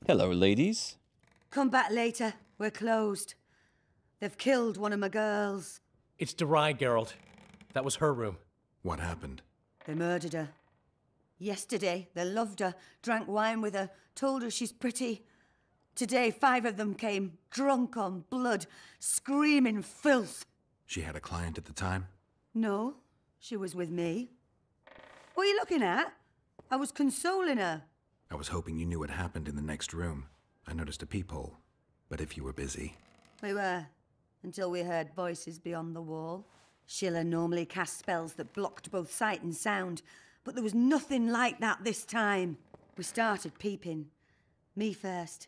Hello, ladies. Come back later. We're closed. They've killed one of my girls. It's Derai, Geralt. That was her room. What happened? They murdered her. Yesterday, they loved her, drank wine with her, told her she's pretty. Today, 5 of them came, drunk on blood, screaming filth. She had a client at the time? No, she was with me. What are you looking at? I was consoling her. I was hoping you knew what happened in the next room. I noticed a peephole, but if you were busy... We were, until we heard voices beyond the wall. Sheila normally cast spells that blocked both sight and sound, but there was nothing like that this time. We started peeping. Me first.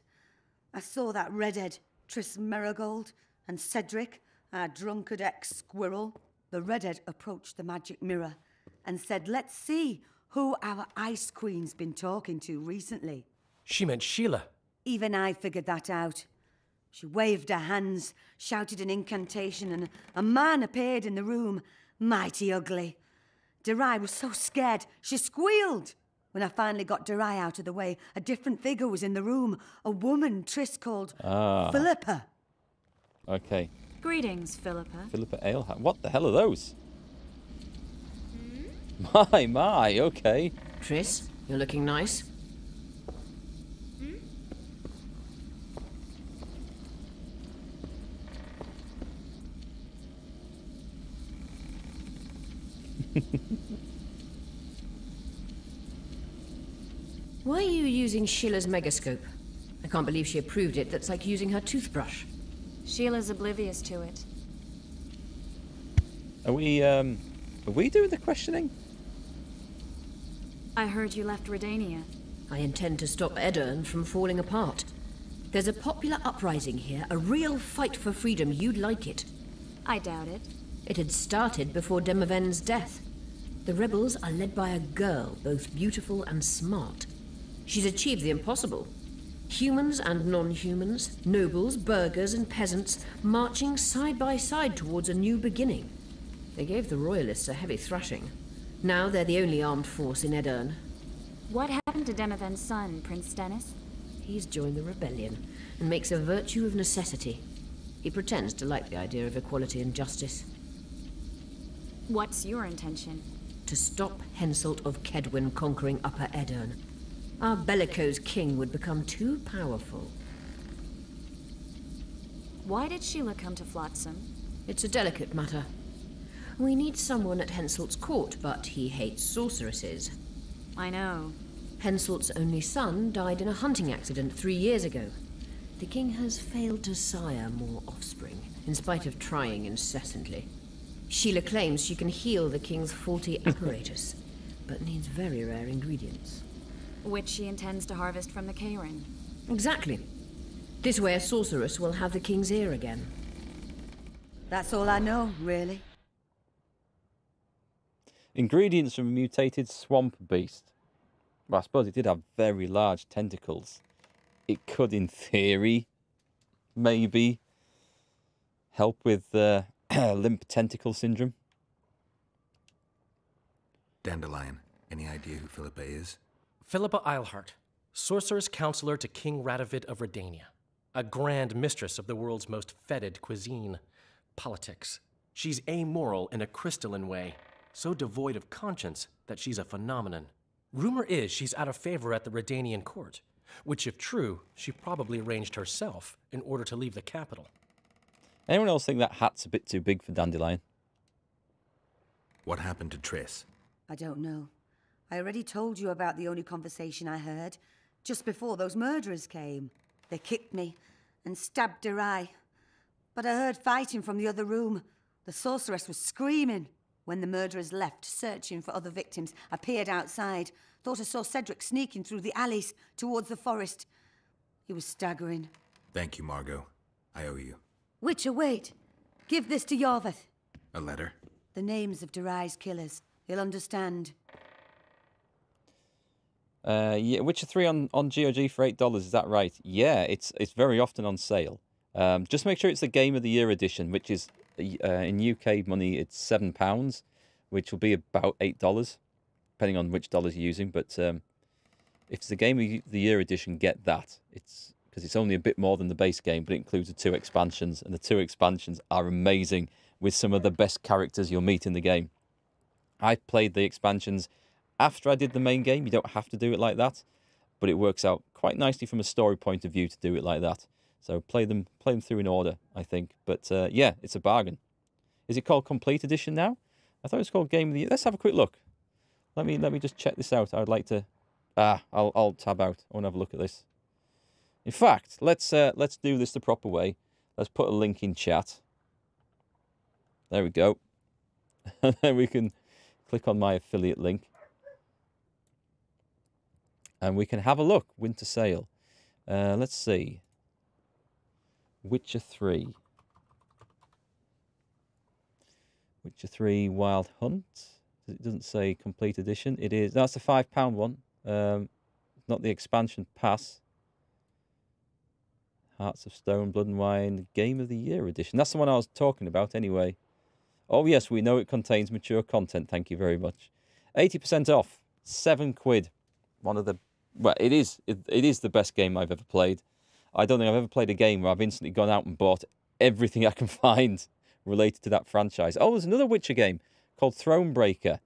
I saw that redhead, Tris Merigold, and Cedric, our drunkard ex-squirrel. The redhead approached the magic mirror and said, let's see who our Ice Queen's been talking to recently. She meant Sheila. Even I figured that out. She waved her hands, shouted an incantation, and a man appeared in the room, mighty ugly. Derai was so scared, she squealed. When I finally got Derai out of the way, a different figure was in the room, a woman Tris called Philippa. Okay. Greetings, Philippa. Philippa Alehat. What the hell are those? My, okay. Tris, you're looking nice. Why are you using Sheila's megascope? I can't believe she approved it. That's like using her toothbrush. Sheila's oblivious to it. Are we doing the questioning? I heard you left Redania. I intend to stop Edirne from falling apart. There's a popular uprising here, a real fight for freedom. You'd like it. I doubt it. It had started before Demoven's death. The rebels are led by a girl, both beautiful and smart. She's achieved the impossible. Humans and non-humans, nobles, burghers and peasants, marching side by side towards a new beginning. They gave the royalists a heavy thrashing. Now they're the only armed force in Edirne. What happened to Demoven's son, Prince Stennis? He's joined the rebellion and makes a virtue of necessity. He pretends to like the idea of equality and justice. What's your intention? To stop Henselt of Kedwen conquering Upper Edirne. Our bellicose king would become too powerful. Why did Sheila come to Flotsam? It's a delicate matter. We need someone at Henselt's court, but he hates sorceresses. I know. Henselt's only son died in a hunting accident 3 years ago. The king has failed to sire more offspring, in spite of trying incessantly. Sheila claims she can heal the king's faulty apparatus, but needs very rare ingredients. Which she intends to harvest from the Kayran. Exactly. This way a sorceress will have the king's ear again. That's all I know, really. Ingredients from a mutated swamp beast. Well, I suppose it did have very large tentacles. It could, in theory, maybe help with limp tentacle syndrome. Dandelion, any idea who Philippa is? Philippa Eilhart, sorceress counselor to King Radovid of Redania. A grand mistress of the world's most fetid cuisine, politics. She's amoral in a crystalline way, so devoid of conscience that she's a phenomenon. Rumor is she's out of favor at the Redanian court, which, if true, she probably arranged herself in order to leave the capital. Anyone else think that hat's a bit too big for Dandelion? What happened to Tris? I don't know. I already told you about the only conversation I heard, just before those murderers came. They kicked me and stabbed Derai. But I heard fighting from the other room. The sorceress was screaming. When the murderers left, searching for other victims, I peered outside. Thought I saw Cedric sneaking through the alleys towards the forest. He was staggering. Thank you, Margot. I owe you. Witcher, wait. Give this to Yorveth. A letter? The names of Derai's killers. He'll understand. Yeah, Witcher 3 on GOG for $8, is that right? Yeah, it's very often on sale. Just make sure it's the Game of the Year edition, which is, in UK money, it's £7, which will be about $8, depending on which dollars you're using. But If it's the Game of the Year edition, get that. It's because it's only a bit more than the base game, but it includes the 2 expansions, and the 2 expansions are amazing with some of the best characters you'll meet in the game. I played the expansions after I did the main game. You don't have to do it like that, but it works out quite nicely from a story point of view to do it like that. So play them through in order, I think. But yeah, it's a bargain. Is it called Complete Edition now? I thought it was called Game of the Year. Let's have a quick look. Let me just check this out. I would like to. I'll tab out. I want to have a look at this. In fact, let's do this the proper way. Let's put a link in chat. There we go. And then we can click on my affiliate link. And we can have a look. Winter Sale. Let's see. Witcher 3. Witcher 3 Wild Hunt. It doesn't say Complete Edition. It is. That's a £5 one. Not the expansion pass. Hearts of Stone, Blood and Wine, Game of the Year edition. That's the one I was talking about anyway. Oh yes, we know it contains mature content. Thank you very much. 80% off. £7. One of the... Well, it is the best game I've ever played. I don't think I've ever played a game where I've instantly gone out and bought everything I can find related to that franchise. Oh, there's another Witcher game called Thronebreaker.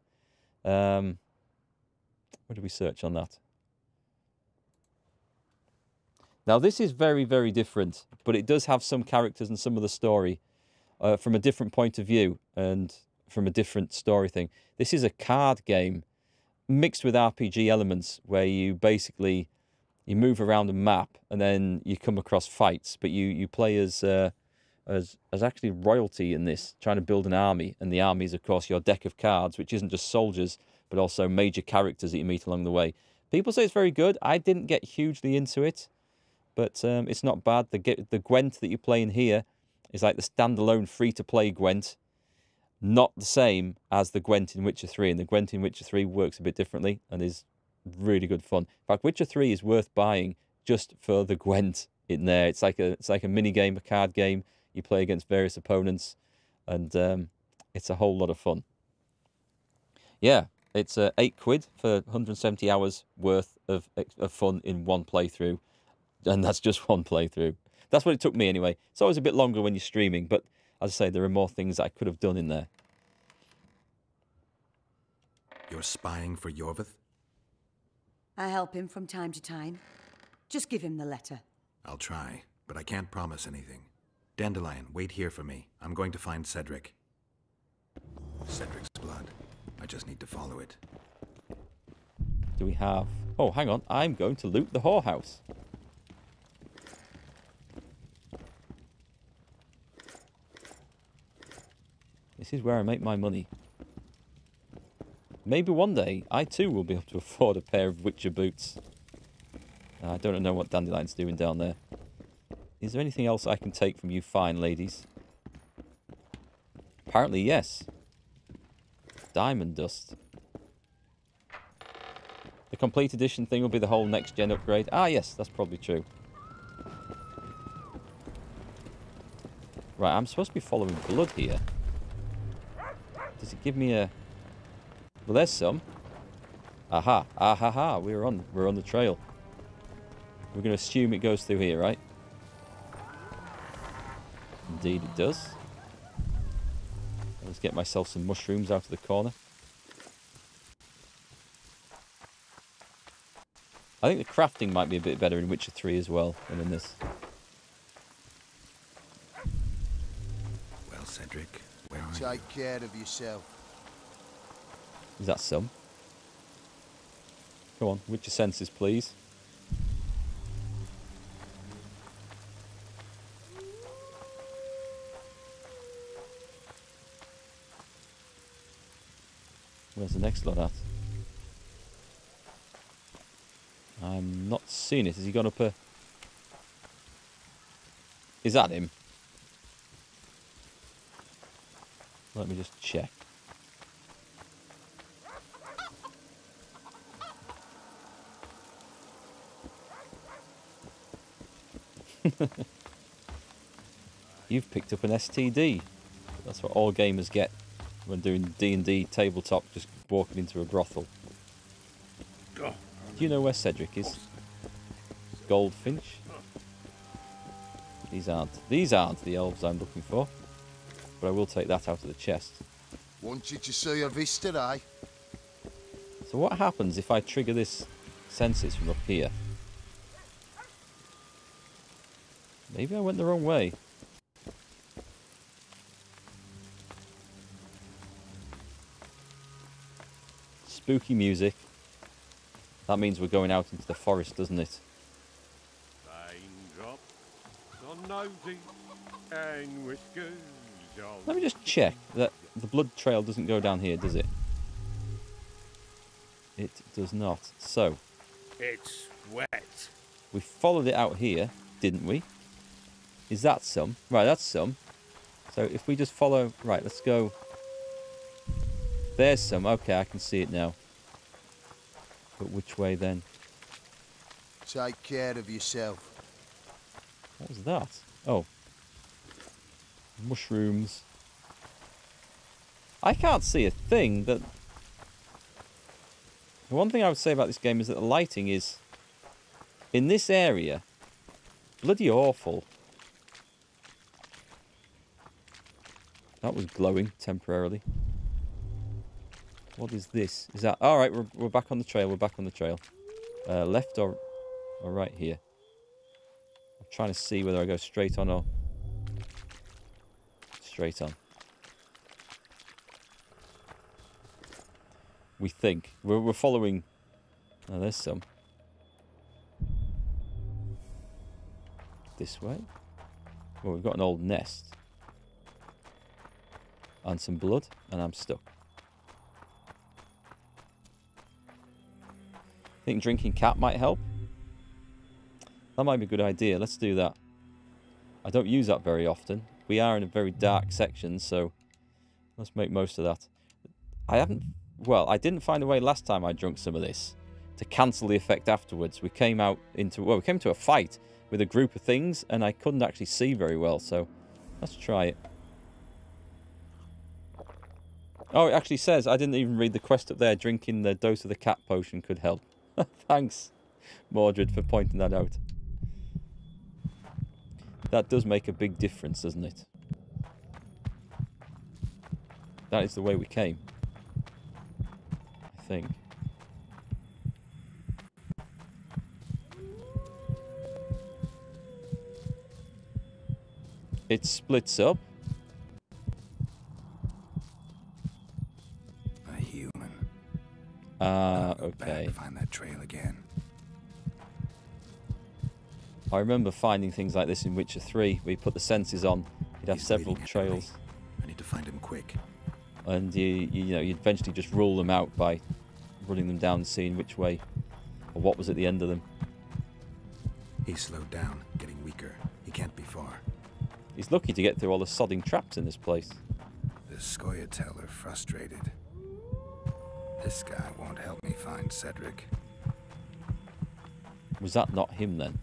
What did we search on that? Now, this is very, very different, but it does have some characters and some of the story from a different point of view and from a different story thing. This is a card game mixed with RPG elements where you basically you move around a map and then you come across fights, but you play as actually royalty in this, trying to build an army, and the army is, of course, your deck of cards, which isn't just soldiers, but also major characters that you meet along the way. People say it's very good. I didn't get hugely into it, but it's not bad. The Gwent that you play in here is like the standalone free-to-play Gwent, not the same as the Gwent in Witcher 3, and the Gwent in Witcher 3 works a bit differently and is really good fun. In fact, Witcher 3 is worth buying just for the Gwent in there. It's like a mini game, a card game. You play against various opponents, and it's a whole lot of fun. Yeah, it's £8 for 170 hours worth of fun in one playthrough, and that's just one playthrough. That's what it took me anyway. It's always a bit longer when you're streaming, but as I say, there are more things that I could have done in there. You're spying for Yorvith? I help him from time to time. Just give him the letter. I'll try, but I can't promise anything. Dandelion, wait here for me. I'm going to find Cedric. Cedric's blood. I just need to follow it. Do we have... Oh, hang on. I'm going to loot the whorehouse. This is where I make my money. Maybe one day, I too will be able to afford a pair of Witcher boots. I don't know what Dandelion's doing down there. Is there anything else I can take from you fine ladies? Apparently, yes. Diamond dust. The complete edition thing will be the whole next-gen upgrade. Ah, yes, that's probably true. Right, I'm supposed to be following blood here. Does it give me a... Well, there's some. Aha, ah-ha-ha, we're on the trail. We're going to assume it goes through here, right? Indeed it does. Let's get myself some mushrooms out of the corner. I think the crafting might be a bit better in Witcher 3 as well than in this. Well, Cedric, where are you? Take care of yourself. Is that some? Come on, Witcher senses, please. Where's the next lot at? I'm not seeing it. Has he gone up a... Is that him? Let me just check. You've picked up an STD. That's what all gamers get when doing D&D tabletop, just walking into a brothel. you know where Cedric is? Goldfinch. These aren't the elves I'm looking for. But I will take that out of the chest. Want you to see your visitor, eh? So what happens if I trigger this senses from up here? Maybe I went the wrong way. Spooky music. That means we're going out into the forest, doesn't it? Let me just check that the blood trail doesn't go down here, does it? It does not. So. It's wet. We followed it out here, didn't we? Is that some? Right, that's some. So if we just follow... Right, let's go... There's some. Okay, I can see it now. But which way then? Take care of yourself. What was that? Oh. Mushrooms. I can't see a thing. The one thing I would say about this game is that the lighting is... In this area... Bloody awful. That was glowing temporarily. What is this? Is that... Alright, we're back on the trail. We're back on the trail. Left or right here? I'm trying to see whether I go straight on or... Straight on. We think. We're following... Oh, there's some. This way? Well, we've got an old nest. And some blood, and I'm stuck. Think drinking cat might help? That might be a good idea. Let's do that. I don't use that very often. We are in a very dark section, so let's make most of that. Well, I didn't find a way last time I drank some of this to cancel the effect afterwards. We came to a fight with a group of things, and I couldn't actually see very well, so let's try it. Oh, it actually says, I didn't even read the quest up there, drinking the dose of the cat potion could help. Thanks, Mordred, for pointing that out. That does make a big difference, doesn't it? That is the way we came. I think. It splits up. A human. Okay. Back, find that trail again. I remember finding things like this in Witcher 3, where you put the senses on, you'd have He's several bleeding trails. heavily. I need to find him quick. And you'd eventually just rule them out by running them down and seeing which way, or what was at the end of them. He's slowed down, getting weaker. He can't be far. He's lucky to get through all the sodding traps in this place. The Scoia'tael are frustrated. This guy won't help me find Cedric. Was that not him then?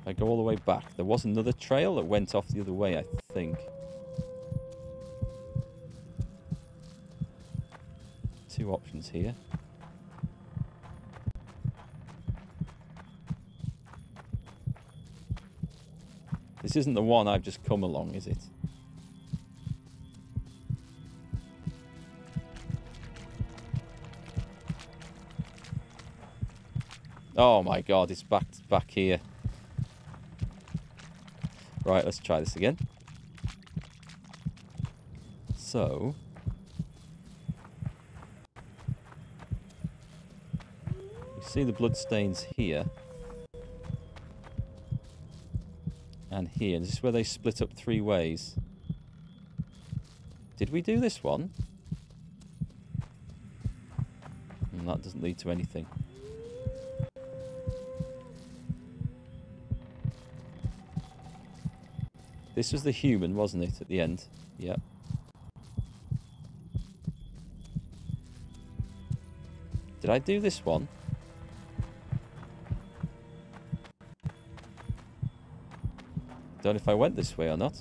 I go all the way back. There was another trail that went off the other way, I think. Two options here. This isn't the one I've just come along, is it? Oh my god, it's back here. Right, let's try this again. So... you see the bloodstains here. And here. This is where they split up three ways. Did we do this one? And that doesn't lead to anything. This was the human, wasn't it, at the end? Yep. Did I do this one? Don't know if I went this way or not.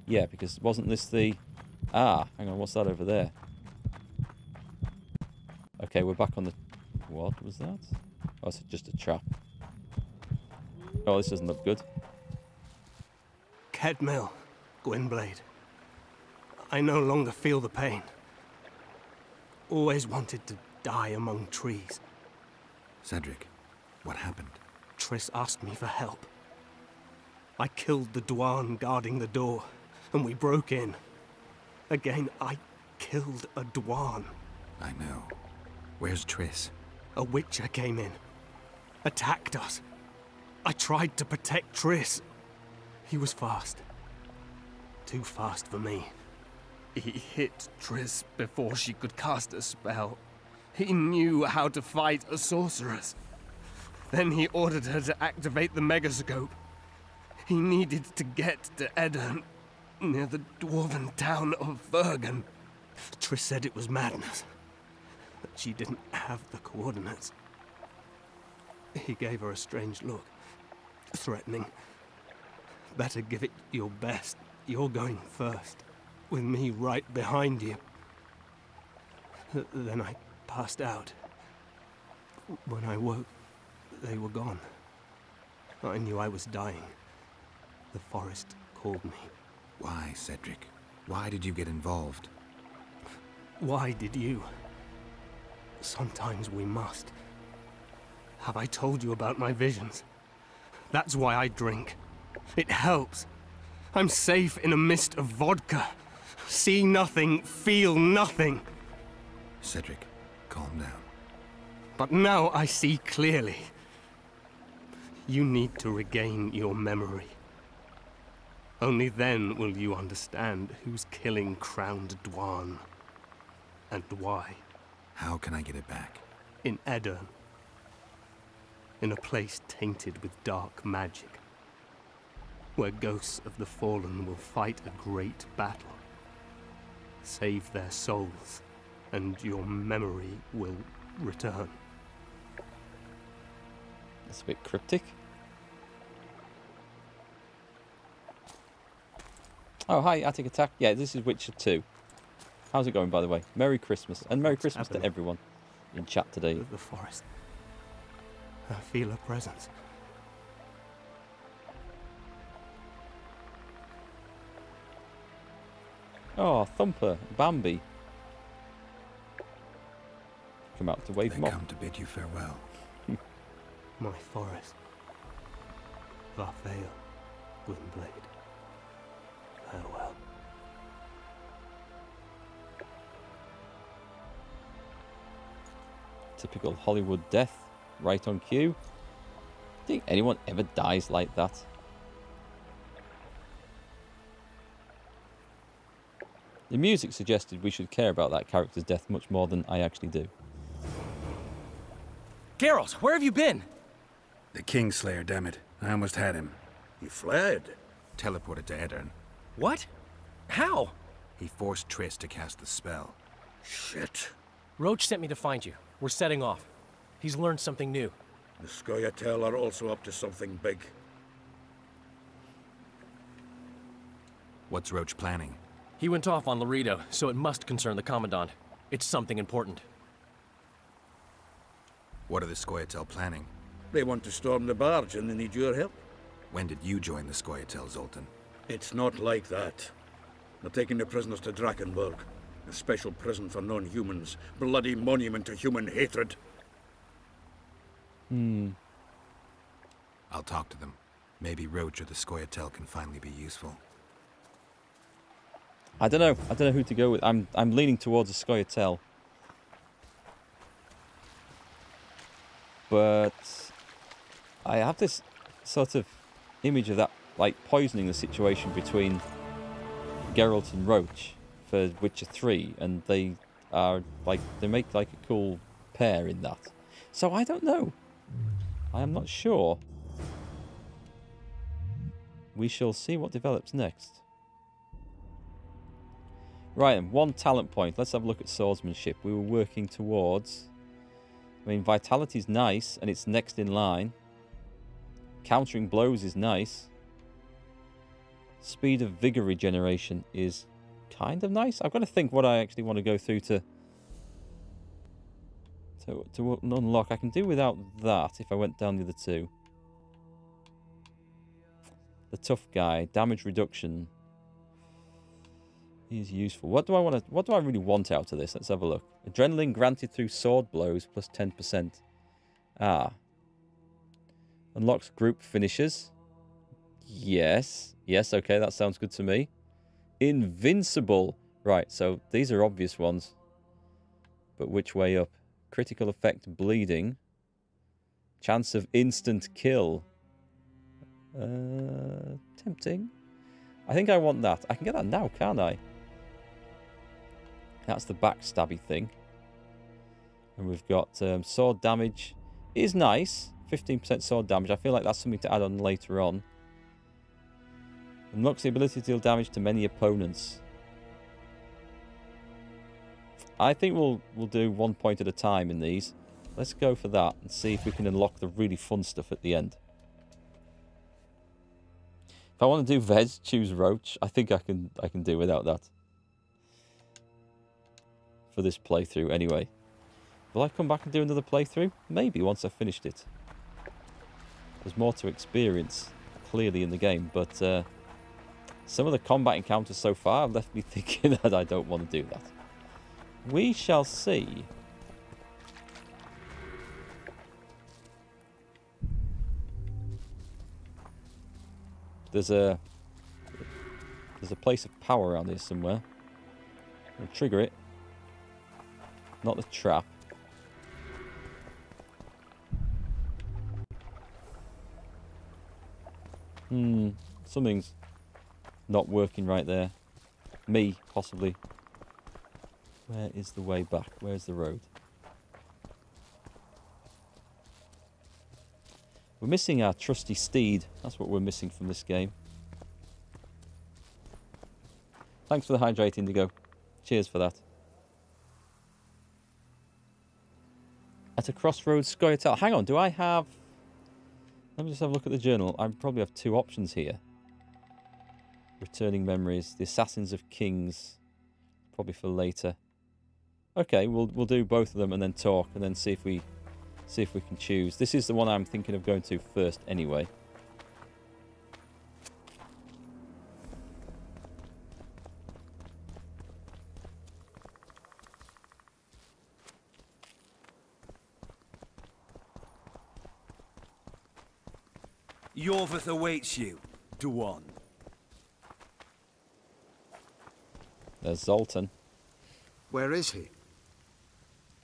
Yeah, because wasn't this the... Ah, hang on, what's that over there? Okay, we're back on the... What was that? Oh, it's just a trap. Oh, this doesn't look good. Kedmill, Gwynblade. I no longer feel the pain. Always wanted to die among trees. Cedric, what happened? Triss asked me for help. I killed the Dwarven guarding the door, and we broke in. Again, I killed a Dwarven. I know. Where's Triss? A Witcher came in, attacked us. I tried to protect Triss. He was fast. Too fast for me. He hit Triss before she could cast a spell. He knew how to fight a sorceress. Then he ordered her to activate the megascope. He needed to get to Edirn, near the dwarven town of Vergen. Triss said it was madness, that she didn't have the coordinates. He gave her a strange look, threatening. Better give it your best. You're going first, with me right behind you. Then I passed out. When I woke, they were gone. I knew I was dying. The forest called me. Why, Cedric? Why did you get involved? Why did you? Sometimes we must. Have I told you about my visions? That's why I drink. It helps. I'm safe in a mist of vodka. See nothing, feel nothing. Cedric, calm down. But now I see clearly. You need to regain your memory. Only then will you understand who's killing Crowned Dwarven. And why. How can I get it back? In Edirn. In a place tainted with dark magic. Where ghosts of the fallen will fight a great battle. Save their souls, and your memory will return. That's a bit cryptic. Oh, hi, Attic Attack. Yeah, this is Witcher 2. How's it going, by the way? Merry Christmas. And Merry Christmas to everyone in chat today. The forest. I feel a presence. Oh, Thumper, Bambi. Come out to wave They them off. come to bid you farewell. My forest. Varfail, Gwynblade. Farewell. Typical Hollywood death, right on cue. Think anyone ever dies like that? The music suggested we should care about that character's death much more than I actually do. Geralt, where have you been? The Kingslayer, damn it. I almost had him. He fled. Teleported to Edirn. What? How? He forced Triss to cast the spell. Shit. Roach sent me to find you. We're setting off. He's learned something new. The Scoia'tael are also up to something big. What's Roach planning? He went off on Laredo, so it must concern the Commandant. It's something important. What are the Scoia'tael planning? They want to storm the barge and they need your help. When did you join the Scoia'tael, Zoltan? It's not like that. They're taking the prisoners to Drakenburg. A special prison for non-humans. Bloody monument to human hatred. I'll talk to them. Maybe Roach or the Scoia'tael can finally be useful. I don't know. I don't know who to go with. I'm leaning towards a Scoia'tael. But I have this sort of image of that, like, poisoning the situation between Geralt and Roach for Witcher 3, and they are, like, they make, like, a cool pair in that. So I don't know. I am not sure. We shall see what develops next. Right, and 1 talent point. Let's have a look at swordsmanship. We were working towards... I mean, vitality's nice, and it's next in line. Countering blows is nice. Speed of vigor regeneration is kind of nice. I've got to think what I actually want to go through to unlock. I can do without that if I went down the other two. The tough guy, damage reduction. He's useful. What do I really want out of this? Let's have a look. Adrenaline granted through sword blows plus 10%. Ah. Unlocks group finishes. Yes. Yes, okay, that sounds good to me. Invincible. Right, so these are obvious ones. But which way up? Critical effect bleeding. Chance of instant kill. Tempting. I think I want that. I can get that now, can't I? That's the backstabby thing. And we've got sword damage. It is nice. 15% sword damage. I feel like that's something to add on later on. Unlocks the ability to deal damage to many opponents. I think we'll do 1 point at a time in these. Let's go for that and see if we can unlock the really fun stuff at the end. If I want to do Vez, choose Roach. I think I can do without that. For this playthrough anyway. Will I come back and do another playthrough? Maybe once I've finished it. There's more to experience clearly in the game, but some of the combat encounters so far have left me thinking that I don't want to do that. We shall see. There's a place of power around here somewhere. I'll trigger it. Not the trap. Something's not working right there. Me, possibly. Where is the way back? Where's the road? We're missing our trusty steed. That's what we're missing from this game. Thanks for the hydrate, Indigo. Cheers for that. At a crossroads, Scoia'tael. Hang on, do I have... Let me just have a look at the journal. I probably have 2 options here. Returning memories. The Assassins of Kings. Probably for later. Okay, we'll do both of them and then talk and then see if we can choose. This is the one I'm thinking of going to first anyway. Yorvith awaits you. Do on. There's Zoltan. Where is he?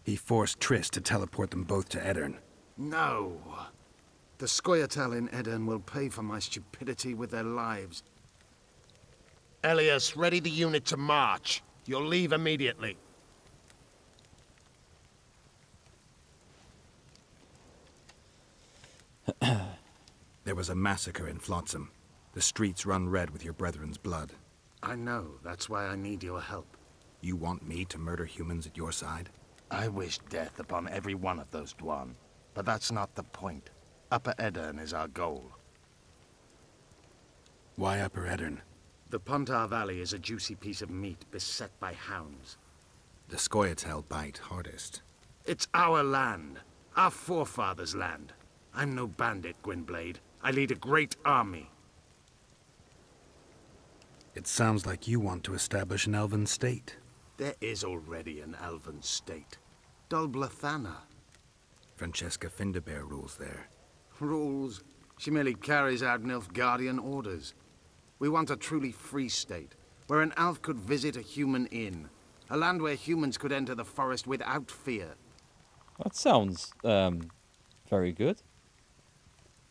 He forced Triss to teleport them both to Edirn. No. The Scoia'tael in Edirn will pay for my stupidity with their lives. Elias, ready the unit to march. You'll leave immediately. There was a massacre in FLOTSAM. The streets run red with your brethren's blood. I know. That's why I need your help. You want me to murder humans at your side? I wish death upon every one of those Dwan. But that's not the point. Upper Edirn is our goal. Why Upper Edirn? The Pontar Valley is a juicy piece of meat beset by hounds. The Scoia'tael bite hardest. It's our land. Our forefathers' land. I'm no bandit, Gwynblade. I lead a great army. It sounds like you want to establish an elven state. There is already an elven state. Dol Blathanna. Francesca Findabair rules there. Rules? She merely carries out Nilfgaardian orders. We want a truly free state, where an elf could visit a human inn. A land where humans could enter the forest without fear. That sounds, very good.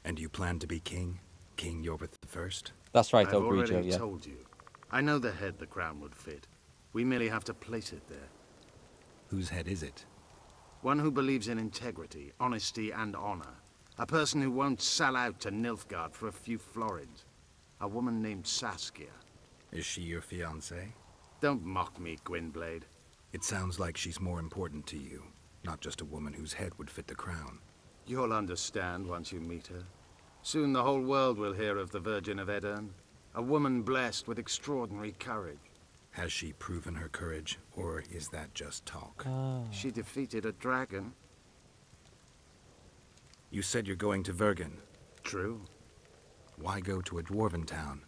And you plan to be king? King Yorvith I? That's right, I've Ogrijo, already yeah. told you. I know the head the crown would fit. We merely have to place it there. Whose head is it? One who believes in integrity, honesty, and honor. A person who won't sell out to Nilfgaard for a few florins. A woman named Saskia. Is she your fiancée? Don't mock me, Gwynblade. It sounds like she's more important to you, not just a woman whose head would fit the crown. You'll understand once you meet her. Soon the whole world will hear of the Virgin of Aedirn, a woman blessed with extraordinary courage. Has she proven her courage, or is that just talk? She defeated a dragon. You said you're going to Vergen. True. Why go to a dwarven town?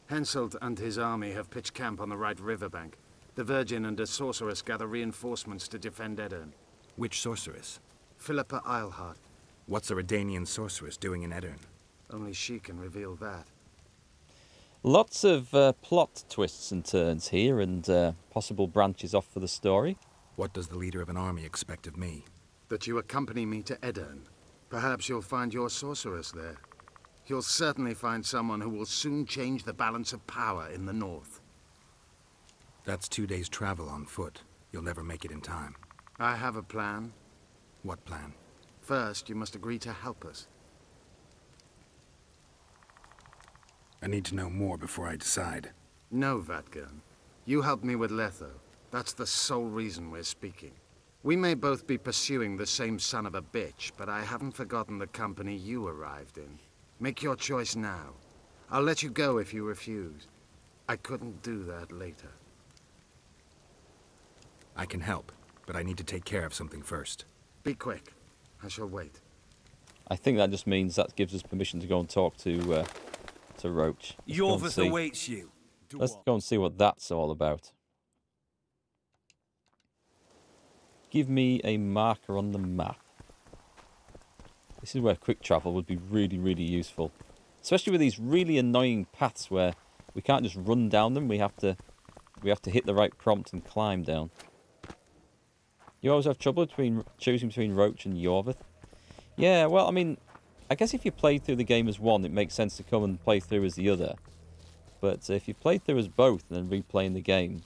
Henselt and his army have pitched camp on the right riverbank. The Virgin and a sorceress gather reinforcements to defend Aedirn. Which sorceress? Philippa Eilhart. What's a Redanian sorceress doing in Aedirn? Only she can reveal that. Lots of plot twists and turns here, and possible branches off for the story. What does the leader of an army expect of me? That you accompany me to Aedirn. Perhaps you'll find your sorceress there. You'll certainly find someone who will soon change the balance of power in the north. That's 2 days' travel on foot. You'll never make it in time. I have a plan. What plan? First, you must agree to help us. I need to know more before I decide. No, Vatgern. You helped me with Letho. That's the sole reason we're speaking. We may both be pursuing the same son of a bitch, but I haven't forgotten the company you arrived in. Make your choice now. I'll let you go if you refuse. I couldn't do that later. I can help, but I need to take care of something first. Be quick. I shall wait. I think that just means that gives us permission to go and talk to Roach. Yorvith awaits you. Let's go and see what that's all about. Give me a marker on the map. This is where quick travel would be really, really useful. Especially with these really annoying paths where we can't just run down them. We have to hit the right prompt and climb down. You always have trouble choosing between Roach and Yorvith? Yeah, well, I mean, I guess if you played through the game as one, it makes sense to come and play through as the other. But if you played through as both and then replaying the game,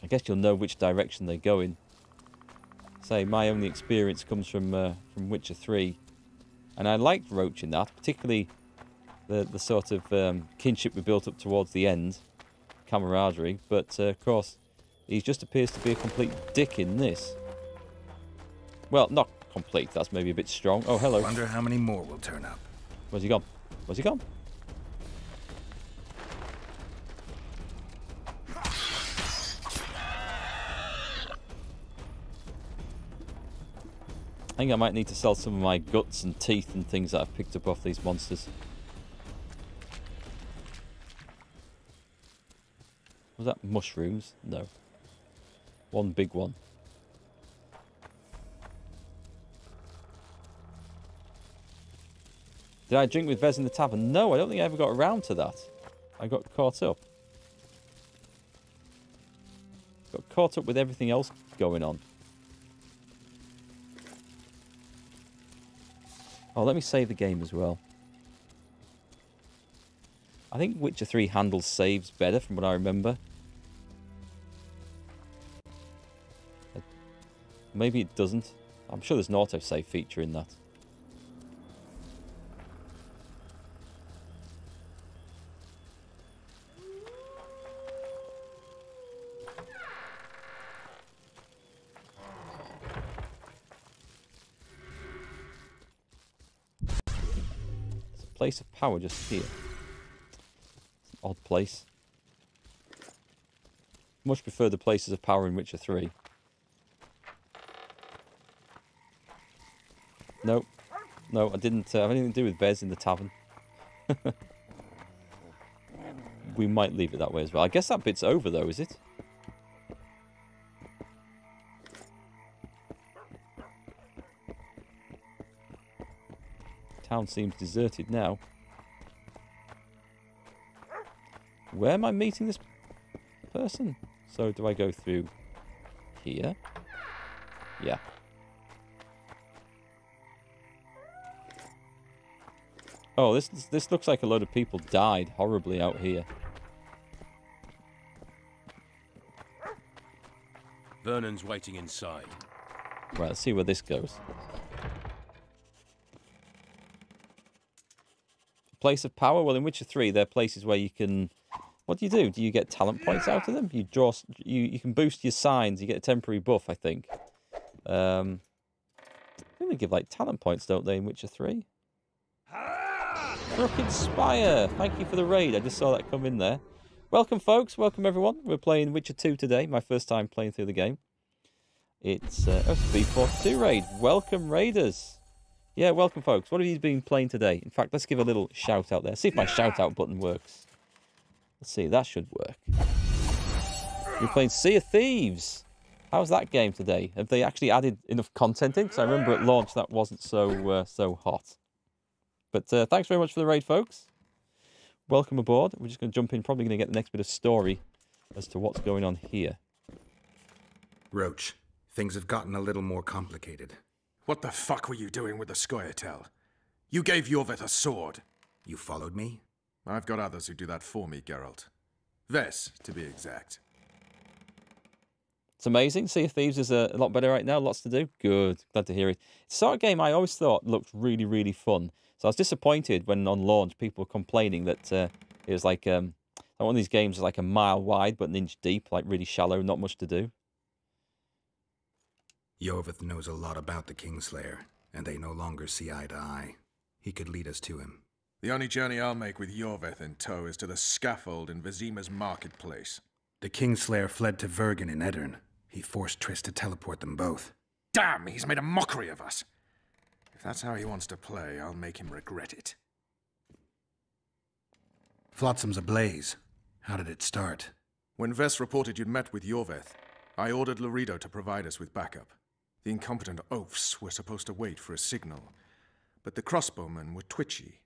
I guess you'll know which direction they go in. Say, my only experience comes from Witcher 3, and I liked Roach in that, particularly the sort of kinship we built up towards the end, camaraderie. But of course, he just appears to be a complete dick in this. Well, not complete. That's maybe a bit strong. Oh, hello. Wonder how many more will turn up. Where's he gone? Where's he gone? I think I might need to sell some of my guts and teeth and things that I've picked up off these monsters. Was that mushrooms? No. One big one. Did I drink with Vez in the tavern? No, I don't think I ever got around to that. I got caught up. Got caught up with everything else going on. Oh, let me save the game as well. I think Witcher 3 handles saves better from what I remember. Maybe it doesn't. I'm sure there's an autosave feature in that. Place of power just here. It's an odd place. Much prefer the places of power in Witcher 3. No. No, I didn't have anything to do with Vez in the tavern. We might leave it that way as well. I guess that bit's over though, is it? Town seems deserted now. Where am I meeting this person? So do I go through here? Yeah. Oh, this looks like a load of people died horribly out here. Vernon's waiting inside. Right, let's see where this goes. Place of power? Well, in Witcher 3, there are places where you can What do you do? Do you get talent points out of them? You draw. You can boost your signs. You get a temporary buff, I think. I think they give like talent points, don't they, in Witcher 3? Crooked Spire. Thank you for the raid. I just saw that come in there. Welcome, folks. Welcome, everyone. We're playing Witcher 2 today. My first time playing through the game. It's a B42 raid. Welcome, raiders. Yeah, welcome, folks. What have you been playing today? In fact, let's give a little shout out there. See if my shout out button works. Let's see. That should work. We're playing Sea of Thieves. How's that game today? Have they actually added enough content in? Because I remember at launch that wasn't so hot. But thanks very much for the raid, folks. Welcome aboard. We're just going to jump in. Probably going to get the next bit of story as to what's going on here. Roach, things have gotten a little more complicated. What the fuck were you doing with the Scoia'tael? You gave Yorveth a sword. You followed me? I've got others who do that for me, Geralt. Ves, to be exact. It's amazing. Sea of Thieves is a lot better right now. Lots to do. Good. Glad to hear it. It's the sort of game I always thought looked really, really fun. So I was disappointed when on launch people were complaining that it was like one of these games is like a mile wide but an inch deep, like really shallow, not much to do. Yorveth knows a lot about the Kingslayer, and they no longer see eye to eye. He could lead us to him. The only journey I'll make with Yorveth in tow is to the scaffold in Vizima's marketplace. The Kingslayer fled to Vergen in Edirn. He forced Triss to teleport them both. Damn, he's made a mockery of us. If that's how he wants to play, I'll make him regret it. Flotsam's ablaze. How did it start? When Ves reported you'd met with Yorveth, I ordered Lorido to provide us with backup. The incompetent oafs were supposed to wait for a signal, but the crossbowmen were twitchy.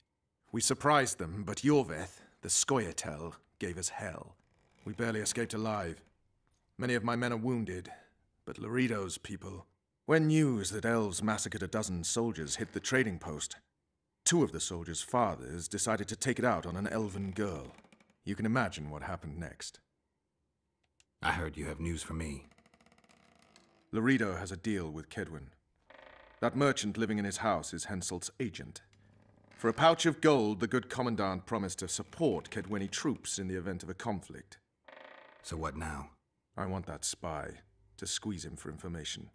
We surprised them, but Yorveth, the Scoia'tael, gave us hell. We barely escaped alive. Many of my men are wounded, but Lorido's people... When news that elves massacred a dozen soldiers hit the trading post, 2 of the soldiers' fathers decided to take it out on an elven girl. You can imagine what happened next. I heard you have news for me. Lorido has a deal with Kedwin. That merchant living in his house is Henselt's agent. For a pouch of gold, the good commandant promised to support Kedweni troops in the event of a conflict. So what now? I want that spy, to squeeze him for information.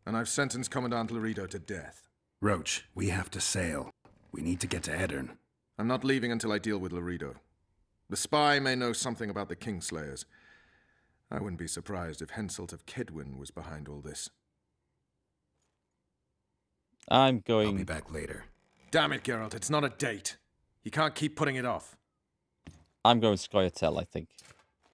And I've sentenced Commandant Lorido to death. Roach, we have to sail. We need to get to Edirn. I'm not leaving until I deal with Lorido. The spy may know something about the Kingslayers. I wouldn't be surprised if Henselt of Kedwin was behind all this. I'll be back later. Damn it, Geralt, it's not a date. You can't keep putting it off. I'm going Scoia'tael, I think.